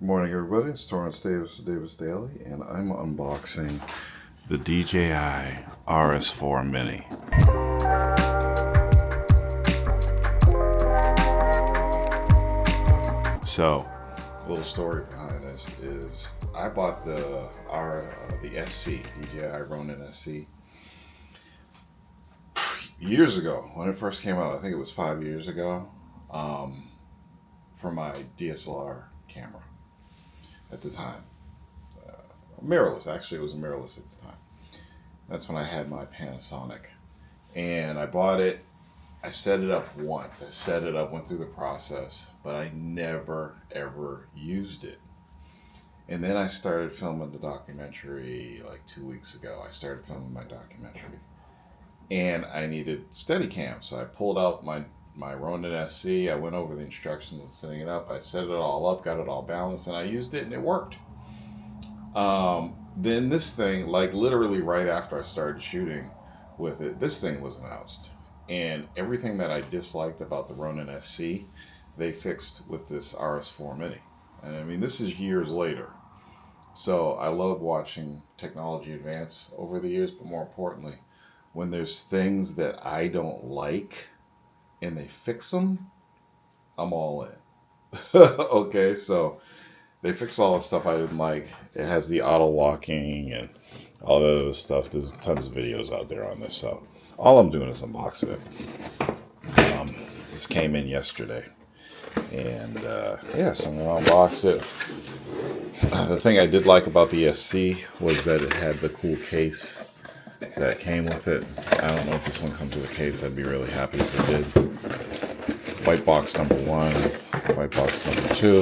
Good morning, everybody. It's Torrance Davis Daily, and I'm unboxing the DJI RS4 Mini. So, a little story behind this is I bought the SC, DJI Ronin SC, years ago when it first came out. I think it was 5 years ago, for my DSLR camera at the time. Mirrorless, actually it was a mirrorless at the time. That's when I had my Panasonic. And I bought it, I set it up once. I set it up, went through the process, but I never ever used it. And then I started filming the documentary like 2 weeks ago. I started filming my documentary. And I needed Steadicam, so I pulled out my Ronin SC. I went over the instructions and setting it up. I set it all up, got it all balanced, and I used it, and it worked. Then this thing, like literally right after I started shooting with it, this thing was announced. And everything that I disliked about the Ronin SC, they fixed with this RS4 Mini. And I mean, this is years later. So I love watching technology advance over the years, but more importantly, when there's things that I don't like, and they fix them, I'm all in. Okay, so they fixed all the stuff I didn't like. It has the auto locking and all the other stuff. There's tons of videos out there on this, so all I'm doing is unboxing it. This came in yesterday, and yeah, so I'm gonna unbox it. The thing I did like about the SC was that it had the cool case that came with it. I don't know if this one comes with a case. I'd be really happy if it did. White box number 1, white box number 2.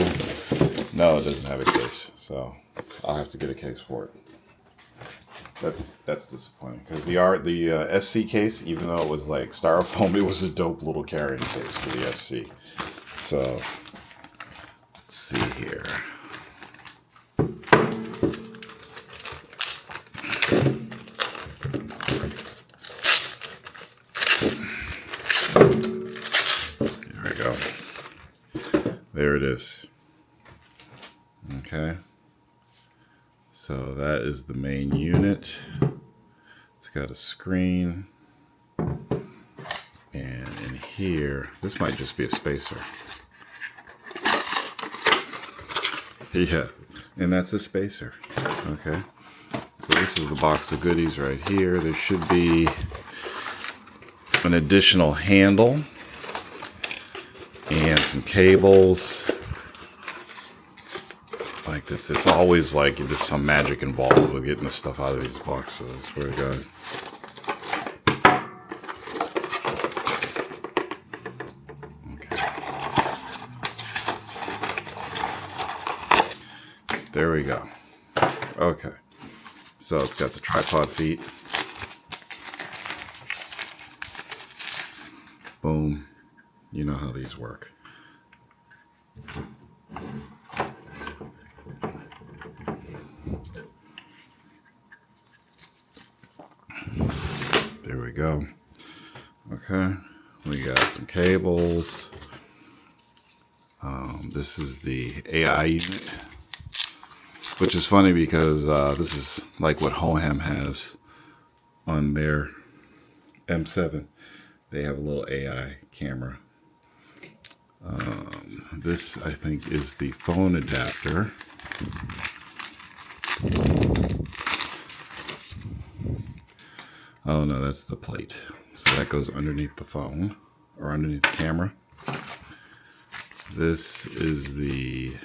No, it doesn't have a case, so I'll have to get a case for it. That's disappointing, because the SC case, even though it was like styrofoam, it was a dope little carrying case for the SC. So let's see here. There it is. Okay. So that is the main unit. It's got a screen. And in here, this might just be a spacer. Yeah, and that's a spacer. Okay. So this is the box of goodies right here. There should be an additional handle and some cables like this. It's always like there's some magic involved with getting this stuff out of these boxes, I swear to God. Okay. There we go. Okay. So it's got the tripod feet. Boom. You know how these work. There we go. Okay, we got some cables. This is the AI unit, which is funny because this is like what Hohem has on their M7. They have a little AI camera. This, I think, is the phone adapter. Oh no, that's the plate. So that goes underneath the phone, or underneath the camera. This is the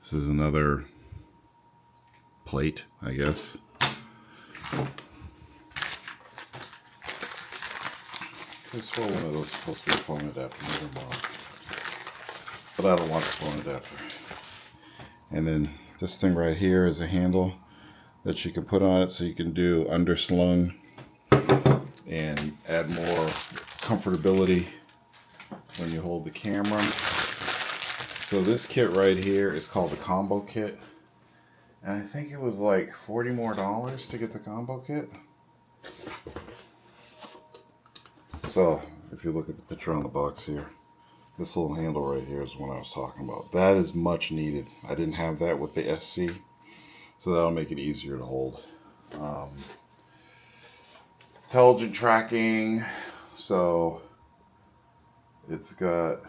this is another plate, I guess. I swear one of those is supposed to be a phone adapter, but I don't want the phone adapter. And then this thing right here is a handle that you can put on it, so you can do underslung and add more comfortability when you hold the camera. So this kit right here is called the combo kit, and I think it was like $40 more to get the combo kit. So if you look at the picture on the box here, this little handle right here is what I was talking about. That is much needed. I didn't have that with the SC, so that'll make it easier to hold. Intelligent tracking, so it's got,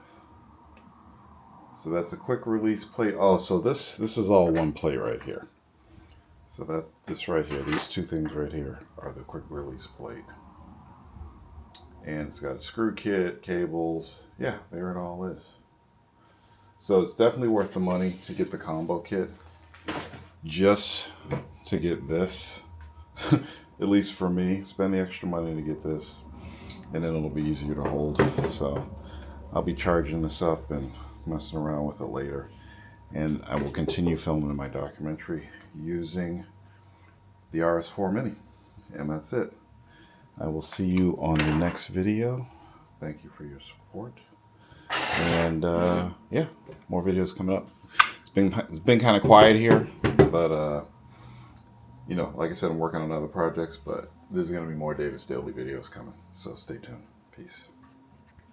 so that's a quick release plate. Oh, so this is all one plate right here. So that, this right here, these two things right here are the quick release plate. And it's got a screw kit, cables. Yeah, there it all is. So it's definitely worth the money to get the combo kit. Just to get this, at least for me, spend the extra money to get this, and then it'll be easier to hold. So I'll be charging this up and messing around with it later. And I will continue filming my documentary using the RS4 Mini. And that's it. I will see you on the next video. Thank you for your support. And yeah, more videos coming up. It's been kind of quiet here, but you know, like I said, I'm working on other projects, but there's going to be more Davis Daily videos coming. So stay tuned. Peace.